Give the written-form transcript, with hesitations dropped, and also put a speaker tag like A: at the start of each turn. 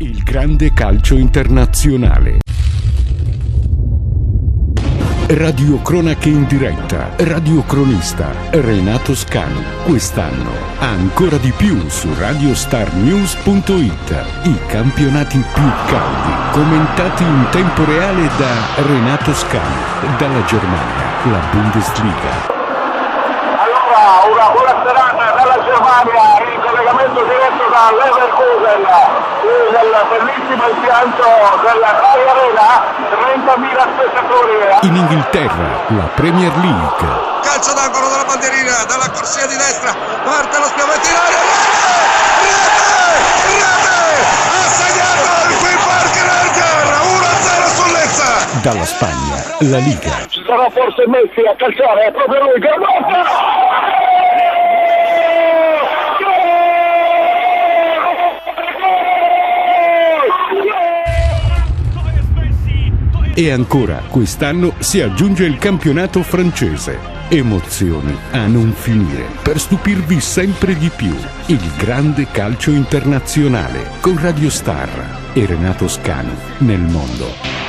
A: Il grande calcio internazionale. Radiocronache in diretta. Radiocronista Renato Scanu. Quest'anno ancora di più su radiostarnews.it. I campionati più caldi, commentati in tempo reale da Renato Scanu. Dalla Germania, la Bundesliga.
B: Una buona serata dalla Germania, in collegamento diretto da Leverkusen, nel bellissimo impianto della Rai Arena, 30.000 spettatori.
A: In Inghilterra, la Premier League.
C: Calcio d'angolo dalla bandierina, dalla corsia di destra, parte lo spiovente in aria, rete! Ha segnato il Queen Park Rangers, 1-0 su Lecce!
A: Dalla Spagna, la Liga.
B: Sarà forse Messi a calciare, è proprio lui che
A: E ancora, quest'anno si aggiunge il campionato francese. Emozioni a non finire, per stupirvi sempre di più. Il grande calcio internazionale, con Radio Star e Renato Scanu nel mondo.